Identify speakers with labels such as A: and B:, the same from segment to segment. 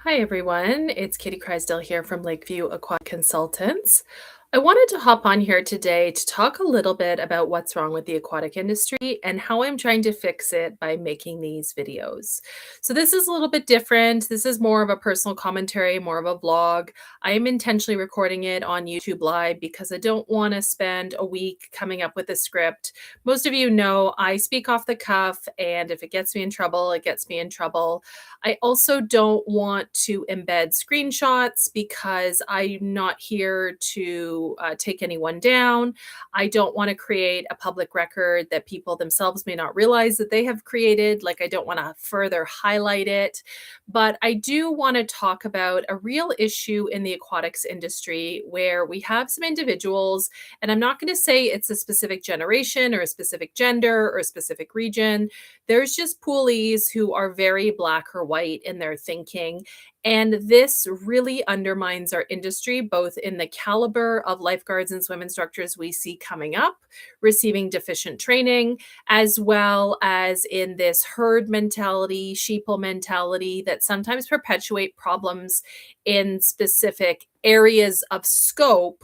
A: Hi, everyone. It's Katie Crysdale here from Lakeview Aquatic Consultants. I wanted to hop on here today to talk a little bit about what's wrong with the aquatic industry and how I'm trying to fix it by making these videos. So, this is a little bit different. This is more of a personal commentary, more of a vlog. I am intentionally recording it on YouTube Live because I don't want to spend a week coming up with a script. Most of you know I speak off the cuff, and if it gets me in trouble, it gets me in trouble. I also don't want to embed screenshots because I'm not here to take anyone down. I don't want to create a public record that people themselves may not realize that they have created. Like, I don't want to further highlight it. But I do want to talk about a real issue in the aquatics industry where we have some individuals, and I'm not going to say it's a specific generation or a specific gender or a specific region. There's just poolies who are very black or white in their thinking. And this really undermines our industry, both in the caliber of lifeguards and swim instructors we see coming up, receiving deficient training, as well as in this herd mentality, sheeple mentality that sometimes perpetuate problems in specific areas of scope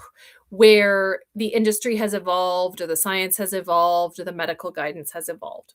A: where the industry has evolved or the science has evolved or the medical guidance has evolved.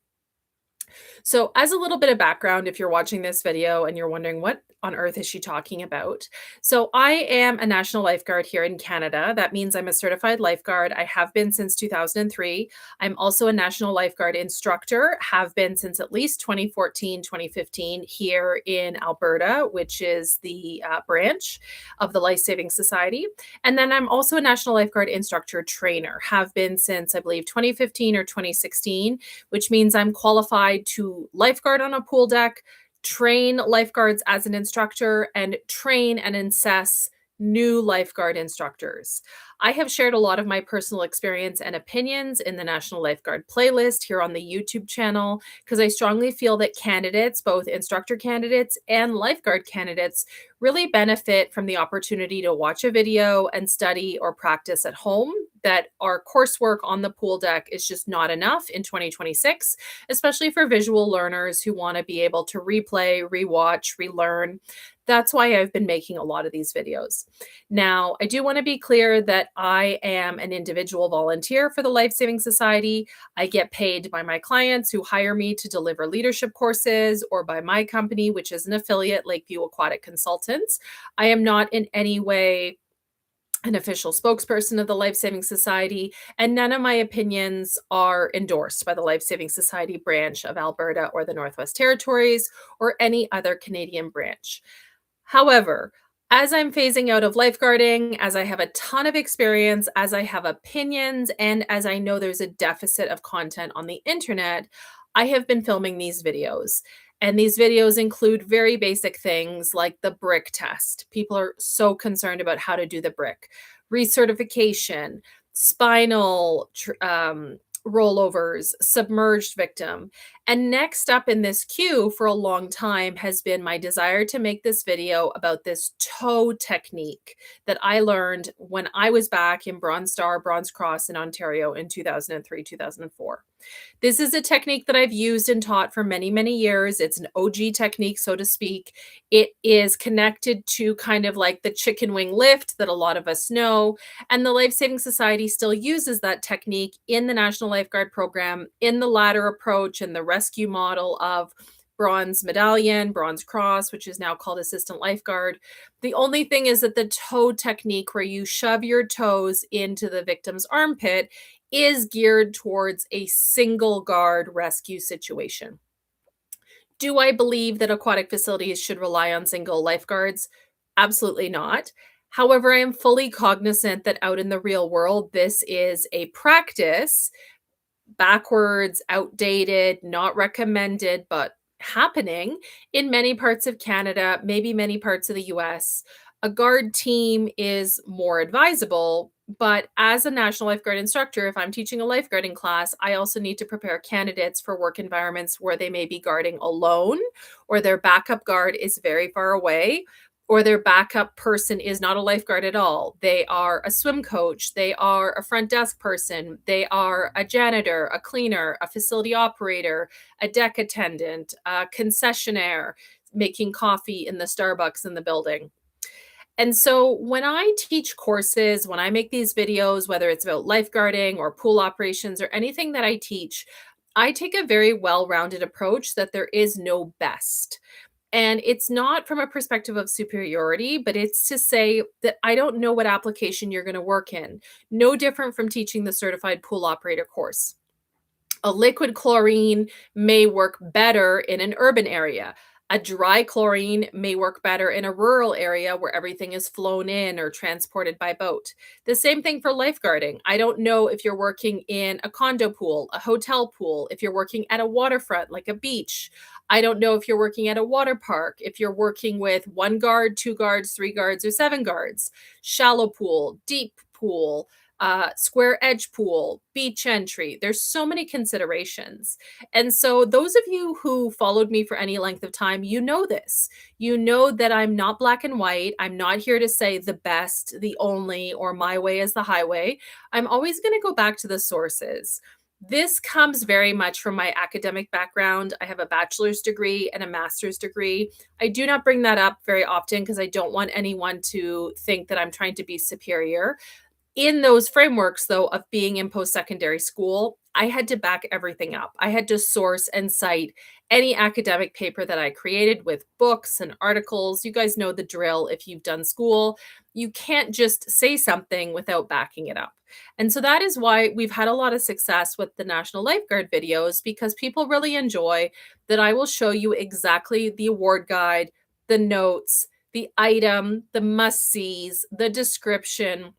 A: So, as a little bit of background, if you're watching this video and you're wondering what on earth is she talking about? So, I am a national lifeguard here in Canada. That means I'm a certified lifeguard. I have been since 2003. I'm also a national lifeguard instructor, have been since at least 2014, 2015 here in Alberta, which is the branch of the Life Saving Society. And then I'm also a national lifeguard instructor trainer, have been since I believe 2015 or 2016, which means I'm qualified to lifeguard on a pool deck, train lifeguards as an instructor, and train and assess new lifeguard instructors. I have shared a lot of my personal experience and opinions in the National Lifeguard playlist here on the YouTube channel because I strongly feel that candidates, both instructor candidates and lifeguard candidates, really benefit from the opportunity to watch a video and study or practice at home. That our coursework on the pool deck is just not enough in 2026, especially for visual learners who want to be able to replay, rewatch, relearn. That's why I've been making a lot of these videos. Now, I do want to be clear that I am an individual volunteer for the Life Saving Society. I get paid by my clients who hire me to deliver leadership courses or by my company, which is an affiliate, Lakeview Aquatic Consultants. I am not in any way an official spokesperson of the Life Saving Society, and none of my opinions are endorsed by the Life Saving Society branch of Alberta or the Northwest Territories or any other Canadian branch. However, as I'm phasing out of lifeguarding, as I have a ton of experience, as I have opinions, and as I know there's a deficit of content on the internet, I have been filming these videos. And these videos include very basic things like the brick test. People are so concerned about how to do the brick, recertification, rollovers, submerged victim. And next up in this queue for a long time has been my desire to make this video about this toe technique that I learned when I was back in Bronze Star, Bronze Cross in Ontario in 2003, 2004. This is a technique that I've used and taught for many, many years. It's an OG technique, so to speak. It is connected to kind of like the chicken wing lift that a lot of us know. And the Life Saving Society still uses that technique in the National Lifeguard Program, in the ladder approach and the rescue model of bronze medallion, bronze cross, which is now called assistant lifeguard. The only thing is that the toe technique, where you shove your toes into the victim's armpit, is geared towards a single guard rescue situation. Do I believe that aquatic facilities should rely on single lifeguards? Absolutely not. However, I am fully cognizant that out in the real world, this is a practice, backwards, outdated, not recommended, but happening in many parts of Canada, maybe many parts of the US. A guard team is more advisable, but as a national lifeguard instructor, if I'm teaching a lifeguarding class, I also need to prepare candidates for work environments where they may be guarding alone, or their backup guard is very far away, or their backup person is not a lifeguard at all. They are a swim coach, they are a front desk person, they are a janitor, a cleaner, a facility operator, a deck attendant, a concessionaire, making coffee in the Starbucks in the building. And so when I teach courses, when I make these videos, whether it's about lifeguarding or pool operations or anything that I teach, I take a very well rounded approach that there is no best. And it's not from a perspective of superiority, but it's to say that I don't know what application you're going to work in. No different from teaching the certified pool operator course. A liquid chlorine may work better in an urban area. A dry chlorine may work better in a rural area where everything is flown in or transported by boat. The same thing for lifeguarding. I don't know if you're working in a condo pool, a hotel pool, if you're working at a waterfront like a beach. I don't know if you're working at a water park, if you're working with one guard, two guards, three guards, or seven guards. Shallow pool, deep pool, square edge pool, beach entry. There's so many considerations. And so, those of you who followed me for any length of time, you know this. You know that I'm not black and white. I'm not here to say the best, the only, or my way is the highway. I'm always going to go back to the sources. This comes very much from my academic background. I have a bachelor's degree and a master's degree. I do not bring that up very often because I don't want anyone to think that I'm trying to be superior. In those frameworks, though, of being in post-secondary school, I had to back everything up. I had to source and cite any academic paper that I created with books and articles. You guys know the drill if you've done school. You can't just say something without backing it up. And so that is why we've had a lot of success with the National Lifeguard videos, because people really enjoy that I will show you exactly the award guide, the notes, the item, the must-sees, the description,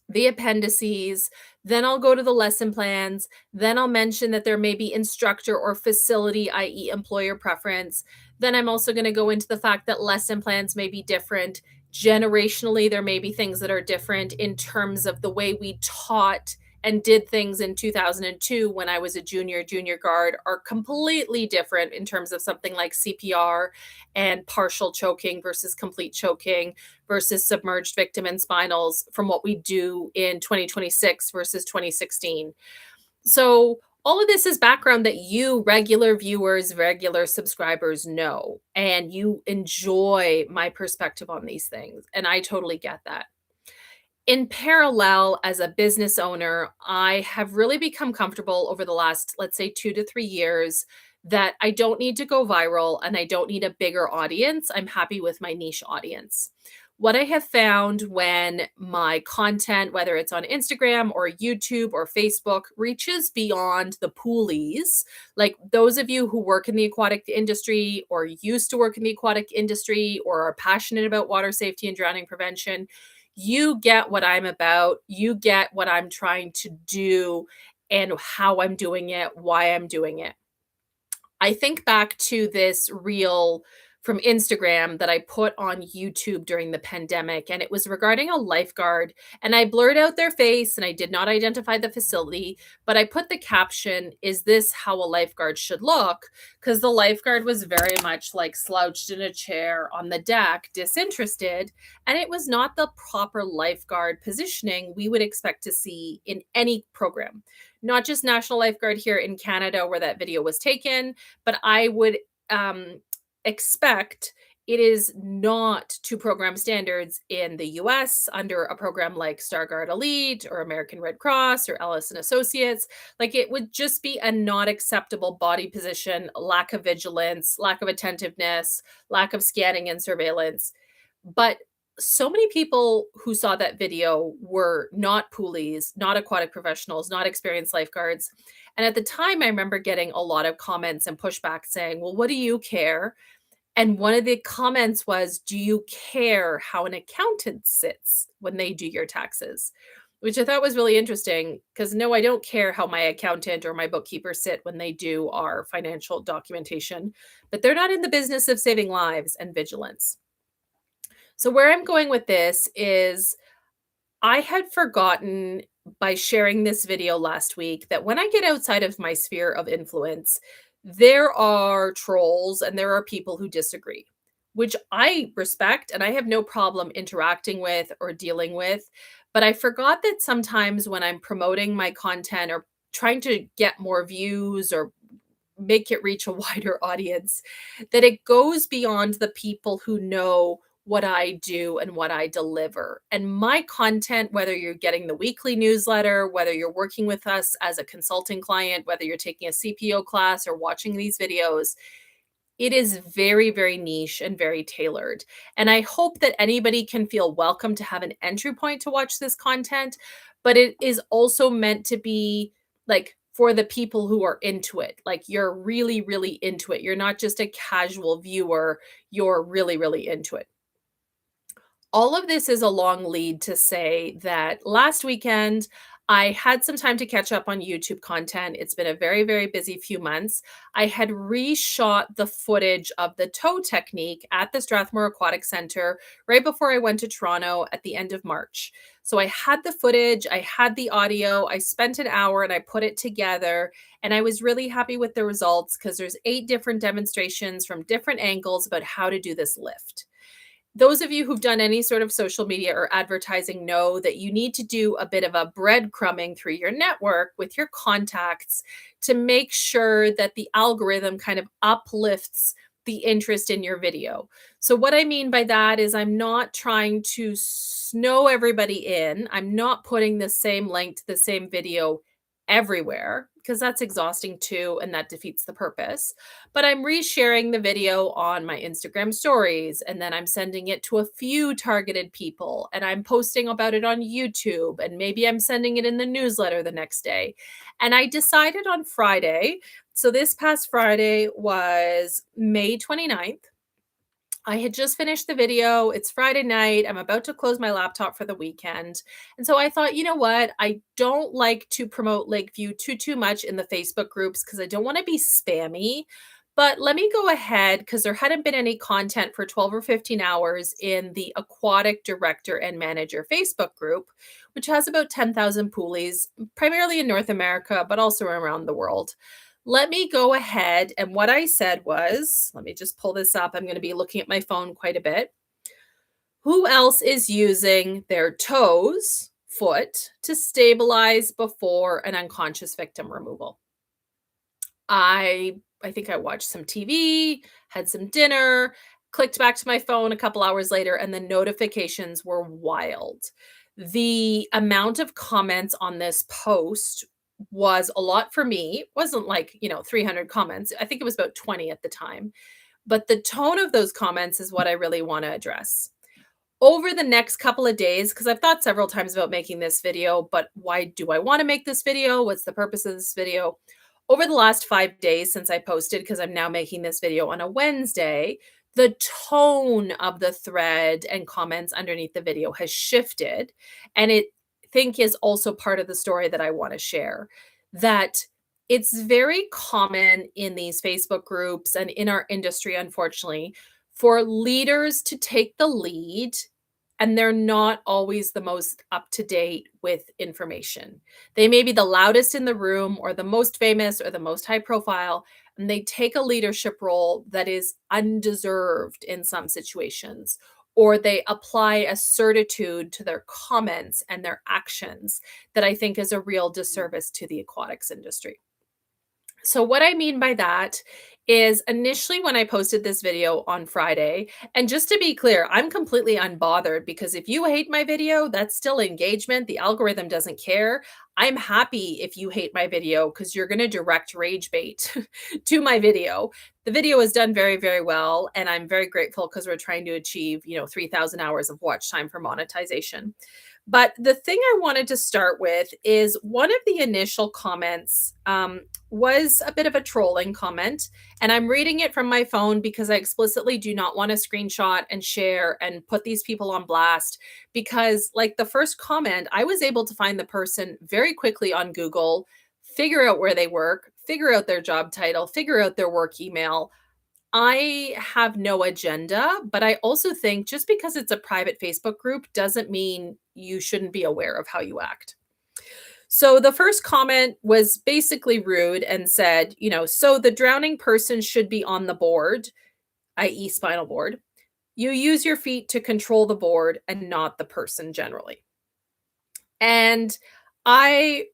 A: the appendices, then I'll go to the lesson plans, then I'll mention that there may be instructor or facility, i.e., employer preference. Then I'm also going to go into the fact that lesson plans may be different. Generationally, there may be things that are different in terms of the way we taught and did things in 2002 when I was a junior guard are completely different in terms of something like CPR and partial choking versus complete choking versus submerged victim and spinals from what we do in 2026 versus 2016. So all of this is background that you regular viewers, regular subscribers know, and you enjoy my perspective on these things. And I totally get that. In parallel, as a business owner, I have really become comfortable over the last, let's say, 2 to 3 years that I don't need to go viral and I don't need a bigger audience. I'm happy with my niche audience. What I have found when my content, whether it's on Instagram or YouTube or Facebook, reaches beyond the poolies, like those of you who work in the aquatic industry or used to work in the aquatic industry or are passionate about water safety and drowning prevention, you get what I'm about. You get what I'm trying to do and how I'm doing it, why I'm doing it. I think back to this reel from Instagram that I put on YouTube during the pandemic, and it was regarding a lifeguard. And I blurred out their face and I did not identify the facility, but I put the caption, "Is this how a lifeguard should look?" Because the lifeguard was very much like slouched in a chair on the deck, disinterested. And it was not the proper lifeguard positioning we would expect to see in any program, not just National Lifeguard here in Canada where that video was taken, but I would expect it is not to program standards in the US under a program like Starguard Elite or American Red Cross or Ellis and Associates. Like it would just be a not acceptable body position, lack of vigilance, lack of attentiveness, lack of scanning and surveillance. But so many people who saw that video were not poolies, not aquatic professionals, not experienced lifeguards. And at the time, I remember getting a lot of comments and pushback saying, "Well, what do you care?" And one of the comments was, "Do you care how an accountant sits when they do your taxes?" Which I thought was really interesting because no, I don't care how my accountant or my bookkeeper sit when they do our financial documentation, but they're not in the business of saving lives and vigilance. So, where I'm going with this is I had forgotten by sharing this video last week that when I get outside of my sphere of influence, there are trolls and there are people who disagree, which I respect and I have no problem interacting with or dealing with. But I forgot that sometimes when I'm promoting my content or trying to get more views or make it reach a wider audience, that it goes beyond the people who know what I do and what I deliver. And my content, whether you're getting the weekly newsletter, whether you're working with us as a consulting client, whether you're taking a CPO class or watching these videos, it is very, very niche and very tailored. And I hope that anybody can feel welcome to have an entry point to watch this content, but it is also meant to be like for the people who are into it. Like you're really, really into it. You're not just a casual viewer, you're really, really into it. All of this is a long lead to say that last weekend, I had some time to catch up on YouTube content. It's been a very, very busy few months. I had reshot the footage of the tow technique at the Strathmore Aquatic Center right before I went to Toronto at the end of March. So I had the footage, I had the audio, I spent an hour and I put it together. And I was really happy with the results because there's 8 different demonstrations from different angles about how to do this lift. Those of you who've done any sort of social media or advertising know that you need to do a bit of a breadcrumbing through your network with your contacts to make sure that the algorithm kind of uplifts the interest in your video. So, what I mean by that is, I'm not trying to snow everybody in. I'm not putting the same link to the same video everywhere because that's exhausting too, and that defeats the purpose. But I'm resharing the video on my Instagram stories, and then I'm sending it to a few targeted people, and I'm posting about it on YouTube, and maybe I'm sending it in the newsletter the next day. And I decided on Friday, so this past Friday was May 29th. I had just finished the video. It's Friday night. I'm about to close my laptop for the weekend. And so I thought, you know what? I don't like to promote Lakeview too much in the Facebook groups because I don't want to be spammy. But let me go ahead because there hadn't been any content for 12 or 15 hours in the Aquatic Director and Manager Facebook group, which has about 10,000 poolies, primarily in North America, but also around the world. Let me go ahead. And what I said was, let me just pull this up. I'm going to be looking at my phone quite a bit. Who else is using their toes, foot, to stabilize before an unconscious victim removal? I think I watched some TV, had some dinner, clicked back to my phone a couple hours later, and the notifications were wild. The amount of comments on this post was a lot for me. It wasn't like, 300 comments. I think it was about 20 at the time. But the tone of those comments is what I really want to address. Over the next couple of days, because I've thought several times about making this video, but why do I want to make this video? What's the purpose of this video? Over the last 5 days since I posted, because I'm now making this video on a Wednesday, the tone of the thread and comments underneath the video has shifted. And it think is also part of the story that I want to share. That it's very common in these Facebook groups and in our industry, unfortunately, for leaders to take the lead, and they're not always the most up to date with information. They may be the loudest in the room or the most famous or the most high profile, and they take a leadership role that is undeserved in some situations, or they apply a certitude to their comments and their actions that I think is a real disservice to the aquatics industry. So, what I mean by that is initially when I posted this video on Friday, and just to be clear, I'm completely unbothered because if you hate my video, that's still engagement. The algorithm doesn't care. I'm happy if you hate my video because you're going to direct rage bait to my video. The video is done very, very well, and I'm very grateful because we're trying to achieve, 3,000 hours of watch time for monetization. But the thing I wanted to start with is one of the initial comments was a bit of a trolling comment. And I'm reading it from my phone because I explicitly do not want to screenshot and share and put these people on blast. Because, like the first comment, I was able to find the person very quickly on Google, figure out where they work, figure out their job title, figure out their work email. I have no agenda, but I also think just because it's a private Facebook group doesn't mean you shouldn't be aware of how you act. So the first comment was basically rude and said, so the drowning person should be on the board, i.e., spinal board. You use your feet to control the board and not the person generally. And I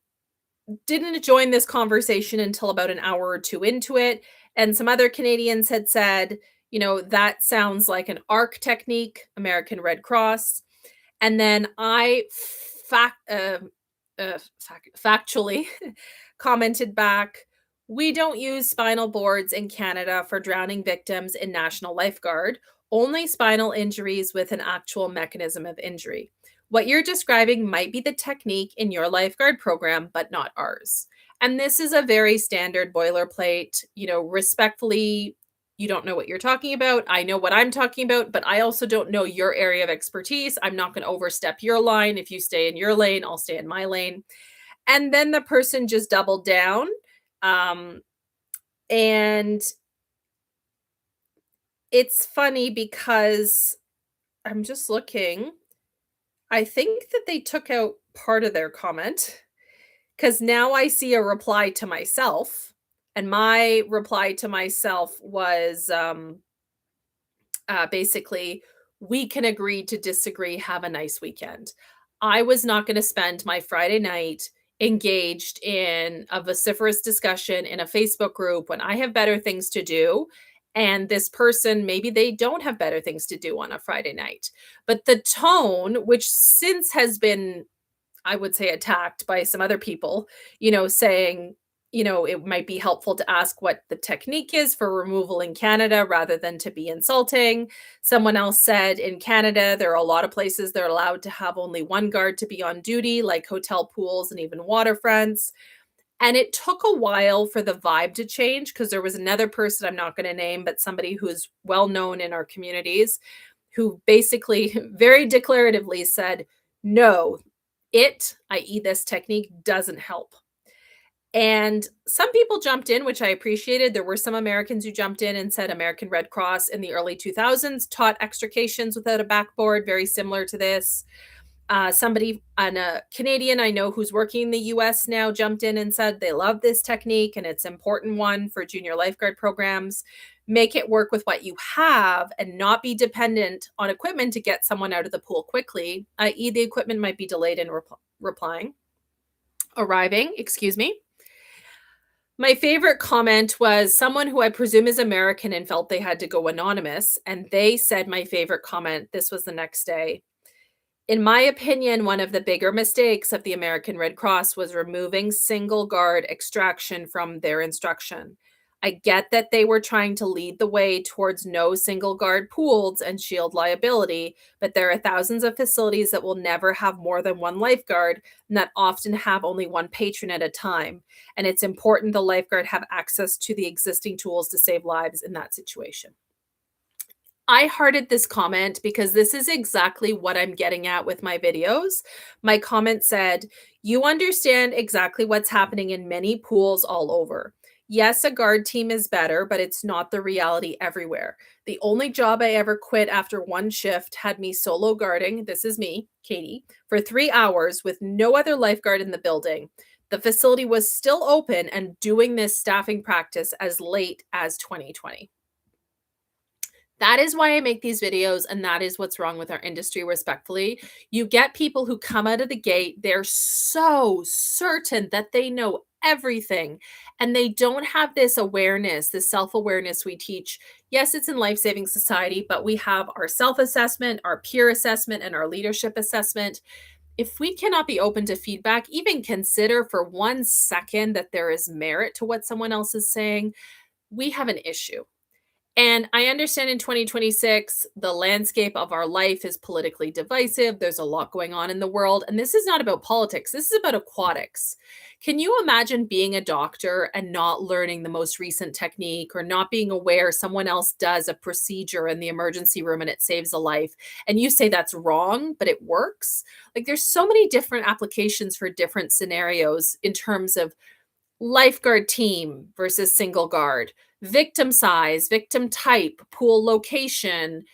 A: didn't join this conversation until about an hour or two into it. And some other Canadians had said, that sounds like an ARC technique, American Red Cross. And then I factually commented back, we don't use spinal boards in Canada for drowning victims in National Lifeguard, only spinal injuries with an actual mechanism of injury. What you're describing might be the technique in your lifeguard program, but not ours. And this is a very standard boilerplate, respectfully. You don't know what you're talking about. I know what I'm talking about, but I also don't know your area of expertise. I'm not going to overstep your line. If you stay in your lane, I'll stay in my lane. And then the person just doubled down. And it's funny because I'm just looking. I think that they took out part of their comment because now I see a reply to myself. And my reply to myself was basically, we can agree to disagree. Have a nice weekend. I was not going to spend my Friday night engaged in a vociferous discussion in a Facebook group when I have better things to do. And this person, maybe they don't have better things to do on a Friday night. But the tone, which since has been, I would say, attacked by some other people, saying, it might be helpful to ask what the technique is for removal in Canada rather than to be insulting. Someone else said in Canada, there are a lot of places they're allowed to have only one guard to be on duty, like hotel pools and even waterfronts. And it took a while for the vibe to change because there was another person I'm not going to name, but somebody who's well known in our communities who basically very declaratively said, no, i.e., this technique, doesn't help. And some people jumped in, which I appreciated. There were some Americans who jumped in and said American Red Cross in the early 2000s taught extrications without a backboard, very similar to this. Somebody, a Canadian I know who's working in the US now, jumped in and said they love this technique and it's an important one for junior lifeguard programs. Make it work with what you have and not be dependent on equipment to get someone out of the pool quickly, i.e., the equipment might be delayed in arriving, excuse me. My favorite comment was someone who I presume is American and felt they had to go anonymous. And they said my favorite comment, this was the next day. In my opinion, one of the bigger mistakes of the American Red Cross was removing single guard extraction from their instruction. I get that they were trying to lead the way towards no single guard pools and shield liability, but there are thousands of facilities that will never have more than one lifeguard and that often have only one patron at a time. And it's important the lifeguard have access to the existing tools to save lives in that situation. I hearted this comment because this is exactly what I'm getting at with my videos. My comment said, you understand exactly what's happening in many pools all over. Yes, a guard team is better, but it's not the reality everywhere. The only job I ever quit after one shift had me solo guarding, this is me, Katie, for 3 hours with no other lifeguard in the building. The facility was still open and doing this staffing practice as late as 2020. That is why I make these videos, and that is what's wrong with our industry, respectfully. You get people who come out of the gate, they're so certain that they know everything, and they don't have this awareness, this self-awareness we teach. Yes, it's in Life Saving Society, but we have our self-assessment, our peer assessment, and our leadership assessment. If we cannot be open to feedback, even consider for 1 second that there is merit to what someone else is saying, we have an issue. And I understand in 2026, the landscape of our life is politically divisive. There's a lot going on in the world. And this is not about politics. This is about aquatics. Can you imagine being a doctor and not learning the most recent technique or not being aware someone else does a procedure in the emergency room and it saves a life? And you say that's wrong, but it works. Like there's so many different applications for different scenarios in terms of lifeguard team versus single guard, victim size, victim type, pool location,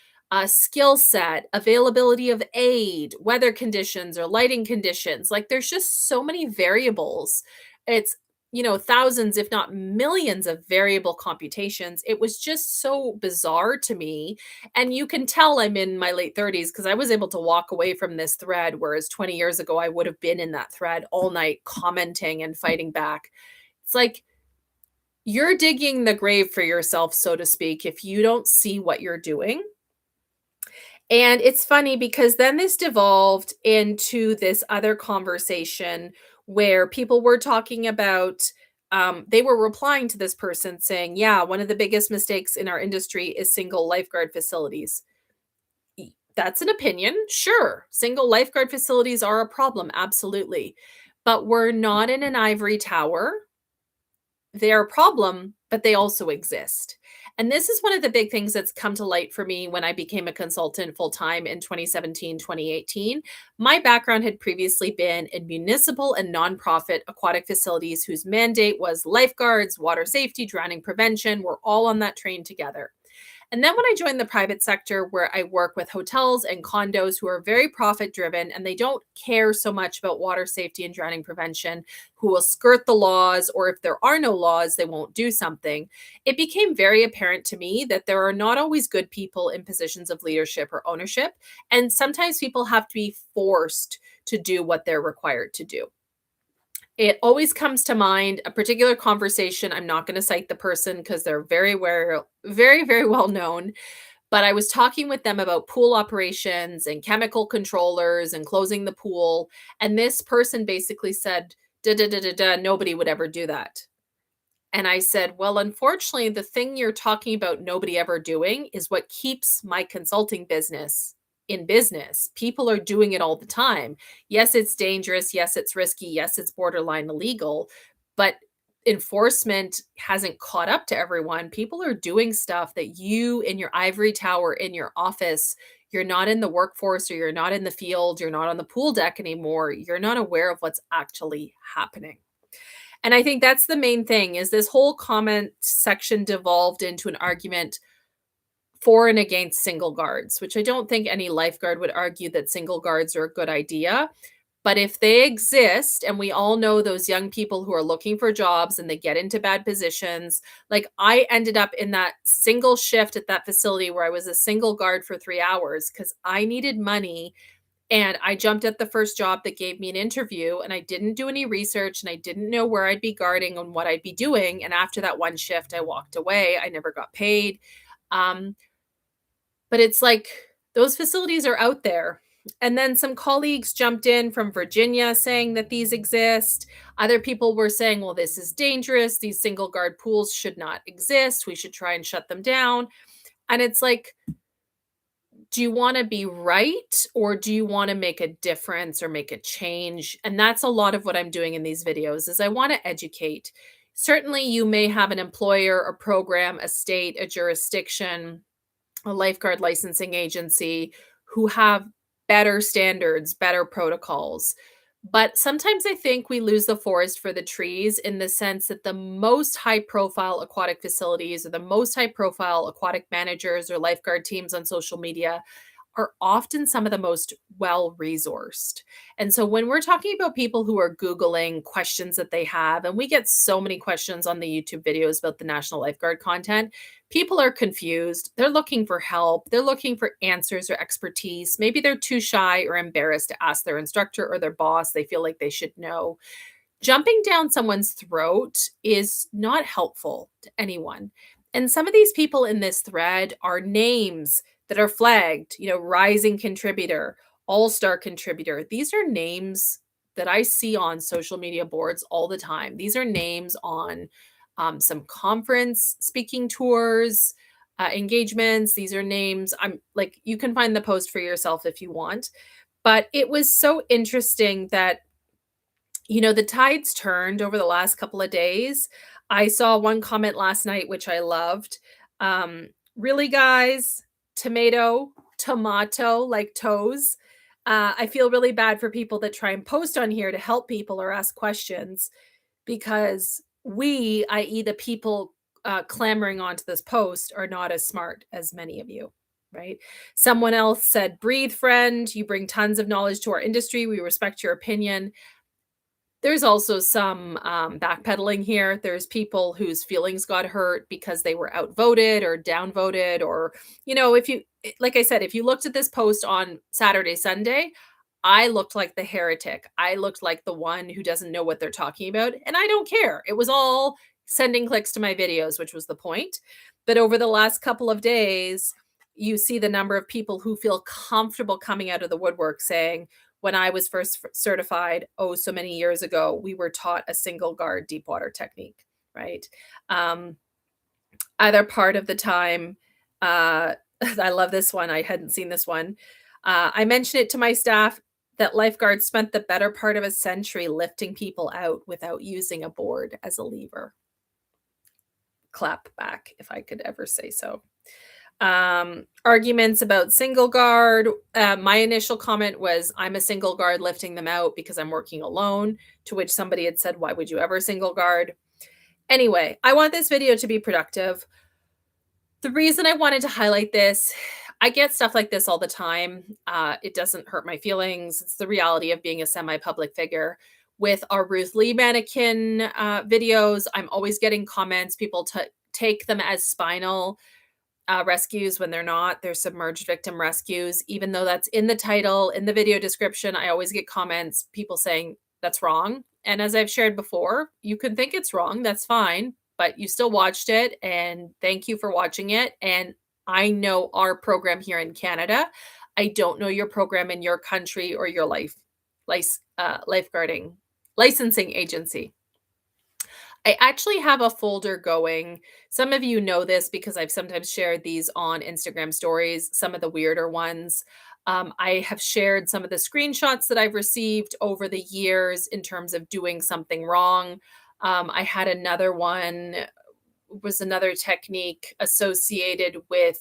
A: skill set, availability of aid, weather conditions or lighting conditions. Like there's just so many variables. It's, thousands, if not millions of variable computations. It was just so bizarre to me. And you can tell I'm in my late 30s because I was able to walk away from this thread, whereas 20 years ago, I would have been in that thread all night commenting and fighting back. It's like you're digging the grave for yourself, so to speak, if you don't see what you're doing. And it's funny because then this devolved into this other conversation where people were talking about, they were replying to this person saying, yeah, one of the biggest mistakes in our industry is single lifeguard facilities. That's an opinion. Sure. Single lifeguard facilities are a problem. Absolutely. But we're not in an ivory tower. They're a problem, but they also exist. And this is one of the big things that's come to light for me when I became a consultant full time in 2017, 2018. My background had previously been in municipal and nonprofit aquatic facilities whose mandate was lifeguards, water safety, drowning prevention. We're all on that train together. And then when I joined the private sector, where I work with hotels and condos who are very profit driven and they don't care so much about water safety and drowning prevention, who will skirt the laws, or if there are no laws, they won't do something. It became very apparent to me that there are not always good people in positions of leadership or ownership. And sometimes people have to be forced to do what they're required to do. It always comes to mind a particular conversation. I'm not going to cite the person because they're very, very well known. But I was talking with them about pool operations and chemical controllers and closing the pool. And this person basically said, da da da da da, nobody would ever do that. And I said, well, unfortunately, the thing you're talking about nobody ever doing is what keeps my consulting business in business. People are doing it all the time. Yes, it's dangerous. Yes, it's risky. Yes, it's borderline illegal, but enforcement hasn't caught up to everyone. People are doing stuff that you in your ivory tower, in your office, you're not in the workforce, or you're not in the field, you're not on the pool deck anymore. You're not aware of what's actually happening. And I think that's the main thing is this whole comment section devolved into an argument for and against single guards, which I don't think any lifeguard would argue that single guards are a good idea. But if they exist, and we all know those young people who are looking for jobs and they get into bad positions, like I ended up in that single shift at that facility where I was a single guard for 3 hours because I needed money. And I jumped at the first job that gave me an interview, and I didn't do any research, and I didn't know where I'd be guarding and what I'd be doing. And after that one shift, I walked away. I never got paid. Um, but it's like those facilities are out there. And then some colleagues jumped in from Virginia saying that these exist. Other people were saying, well, this is dangerous. These single guard pools should not exist. We should try and shut them down. And it's like, do you want to be right, or do you want to make a difference or make a change? And that's a lot of what I'm doing in these videos is I want to educate. Certainly you may have an employer, a program, a state, a jurisdiction, a lifeguard licensing agency who have better standards, better protocols. But sometimes I think we lose the forest for the trees in the sense that the most high profile aquatic facilities or the most high profile aquatic managers or lifeguard teams on social media are often some of the most well resourced. And so when we're talking about people who are Googling questions that they have, and we get so many questions on the YouTube videos about the National Lifeguard content, people are confused. They're looking for help. They're looking for answers or expertise. Maybe they're too shy or embarrassed to ask their instructor or their boss. They feel like they should know. Jumping down someone's throat is not helpful to anyone. And some of these people in this thread are names that are flagged, rising contributor, all-star contributor. These are names that I see on social media boards all the time. These are names on some conference speaking tours, engagements. These are names. I'm like, you can find the post for yourself if you want. But it was so interesting that the tides turned over the last couple of days. I saw one comment last night, which I loved. Really, guys, tomato, like toes. I feel really bad for people that try and post on here to help people or ask questions because we, i.e., the people clamoring onto this post, are not as smart as many of you. Right? Someone else said, breathe, friend. You bring tons of knowledge to our industry. We respect your opinion. There's also some backpedaling here. There's people whose feelings got hurt because they were outvoted or downvoted, or, if you, like I said, if you looked at this post on Saturday, Sunday, I looked like the heretic. I looked like the one who doesn't know what they're talking about. And I don't care. It was all sending clicks to my videos, which was the point. But over the last couple of days, you see the number of people who feel comfortable coming out of the woodwork saying, when I was first certified, oh, so many years ago, we were taught a single guard deep water technique, right? Um, Other part of the time, I love this one. I hadn't seen this one. I mentioned it to my staff that lifeguards spent the better part of a century lifting people out without using a board as a lever. Clap back, if I could ever say so. Arguments about single guard. My initial comment was, I'm a single guard lifting them out because I'm working alone, to which somebody had said, why would you ever single guard? Anyway, I want this video to be productive. The reason I wanted to highlight this, I get stuff like this all the time. It doesn't hurt my feelings. It's the reality of being a semi-public figure. With our Ruth Lee mannequin videos, I'm always getting comments. People take them as spinal rescues when they're not. They're submerged victim rescues. Even though that's in the title, in the video description, I always get comments, people saying that's wrong. And as I've shared before, you can think it's wrong. That's fine. But you still watched it. And thank you for watching it. And I know our program here in Canada. I don't know your program in your country or your lifeguarding licensing agency. I actually have a folder going. Some of you know this because I've sometimes shared these on Instagram stories, some of the weirder ones. I have shared some of the screenshots that I've received over the years in terms of doing something wrong. I had another one, was another technique associated with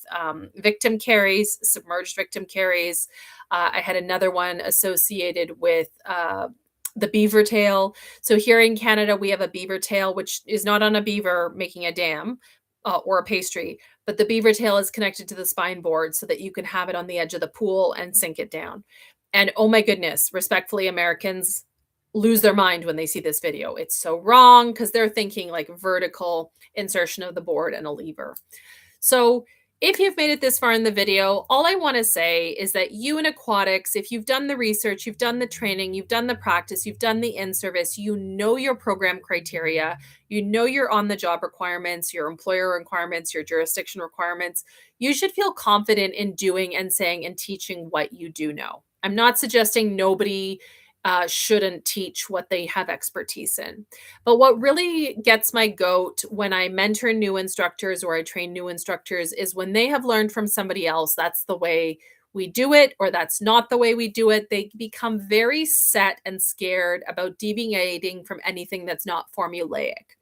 A: victim carries, submerged victim carries. I had another one associated with the beaver tail. So here in Canada, we have a beaver tail, which is not on a beaver making a dam or a pastry, but the beaver tail is connected to the spine board so that you can have it on the edge of the pool and sink it down. And oh my goodness, respectfully, Americans lose their mind when they see this video. It's so wrong because they're thinking like vertical insertion of the board and a lever. So if you've made it this far in the video, all I want to say is that you in aquatics, if you've done the research, you've done the training, you've done the practice, you've done the in-service, you know your program criteria, you know your on-the-job requirements, your employer requirements, your jurisdiction requirements, you should feel confident in doing and saying and teaching what you do know. I'm not suggesting nobody shouldn't teach what they have expertise in. But what really gets my goat when I mentor new instructors or I train new instructors is when they have learned from somebody else, that's the way we do it, or that's not the way we do it. They become very set and scared about deviating from anything that's not formulaic.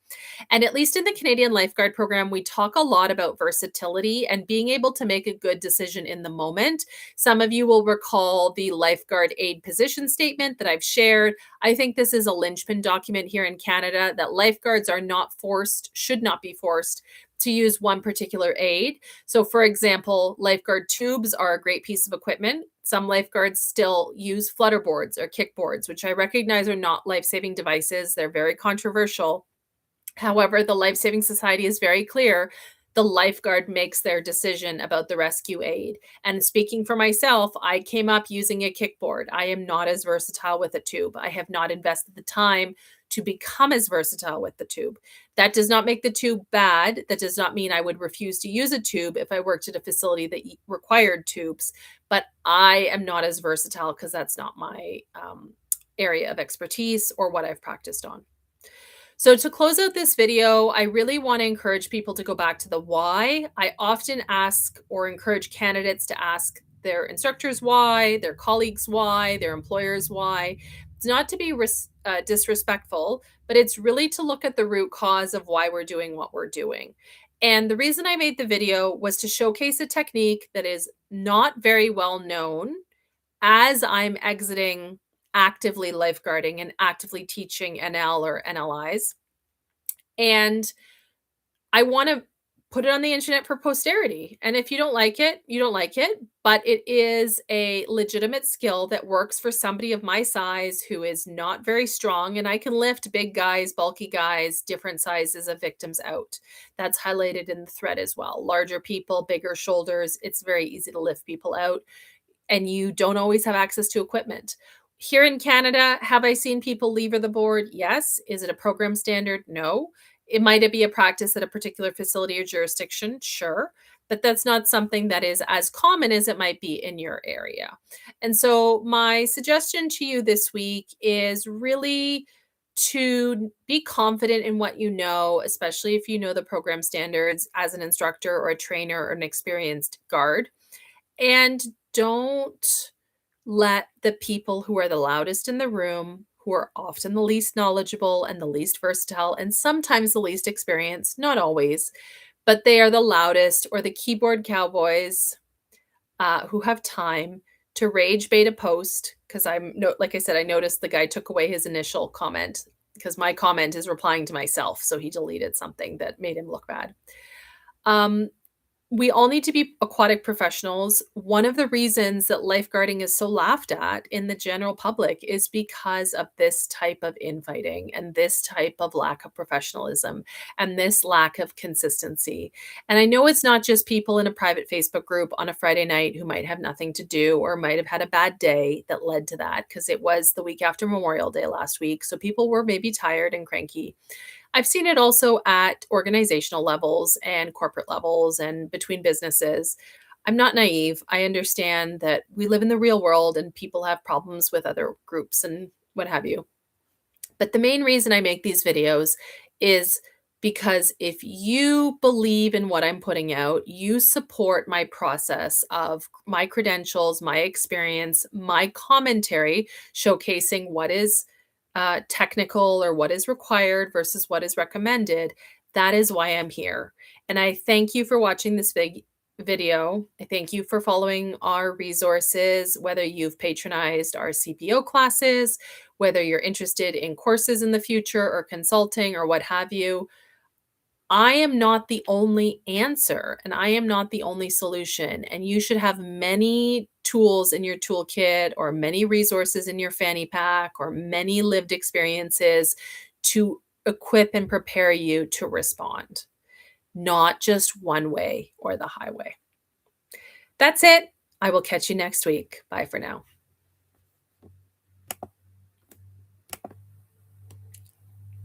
A: And at least in the Canadian Lifeguard program, we talk a lot about versatility and being able to make a good decision in the moment. Some of you will recall the lifeguard aid position statement that I've shared. I think this is a linchpin document here in Canada that lifeguards are not forced, should not be forced to use one particular aid. So for example, lifeguard tubes are a great piece of equipment. Some lifeguards still use flutter boards or kickboards, which I recognize are not life-saving devices. They're very controversial. However, the Life Saving Society is very clear. The lifeguard makes their decision about the rescue aid. And speaking for myself, I came up using a kickboard. I am not as versatile with a tube. I have not invested the time to become as versatile with the tube. That does not make the tube bad. That does not mean I would refuse to use a tube if I worked at a facility that required tubes. But I am not as versatile because that's not my area of expertise or what I've practiced on. So to close out this video, I really want to encourage people to go back to the why. I often ask or encourage candidates to ask their instructors why, their colleagues why, their employers why. It's not to be disrespectful, but it's really to look at the root cause of why we're doing what we're doing. And the reason I made the video was to showcase a technique that is not very well known as I'm exiting actively lifeguarding and actively teaching NL or NLIs. And I want to put it on the internet for posterity. And if you don't like it, you don't like it, but it is a legitimate skill that works for somebody of my size who is not very strong. And I can lift big guys, bulky guys, different sizes of victims out. That's highlighted in the thread as well. Larger people, bigger shoulders. It's very easy to lift people out, and you don't always have access to equipment. Here in Canada, have I seen people lever the board? Yes. Is it a program standard? No. It might be a practice at a particular facility or jurisdiction, sure, but that's not something that is as common as it might be in your area. And so, my suggestion to you this week is really to be confident in what you know, especially if you know the program standards as an instructor or a trainer or an experienced guard. And don't let the people who are the loudest in the room, who are often the least knowledgeable and the least versatile, and sometimes the least experienced, not always, but they are the loudest or the keyboard cowboys who have time to rage bait a post. Because like I said, I noticed the guy took away his initial comment because my comment is replying to myself. So he deleted something that made him look bad. Um, we all need to be aquatic professionals. One of the reasons that lifeguarding is so laughed at in the general public is because of this type of infighting and this type of lack of professionalism and this lack of consistency. And I know it's not just people in a private Facebook group on a Friday night who might have nothing to do or might have had a bad day that led to that, because it was the week after Memorial Day last week. So people were maybe tired and cranky. I've seen it also at organizational levels and corporate levels and between businesses. I'm not naive. I understand that we live in the real world and people have problems with other groups and what have you. But the main reason I make these videos is because if you believe in what I'm putting out, you support my process of my credentials, my experience, my commentary, showcasing what is technical or what is required versus what is recommended. That is why I'm here. And I thank you for watching this video. I thank you for following our resources, whether you've patronized our CPO classes, whether you're interested in courses in the future or consulting or what have you. I am not the only answer and I am not the only solution. And you should have many tools in your toolkit or many resources in your fanny pack or many lived experiences to equip and prepare you to respond, not just one way or the highway. That's it. I will catch you next week. Bye for now.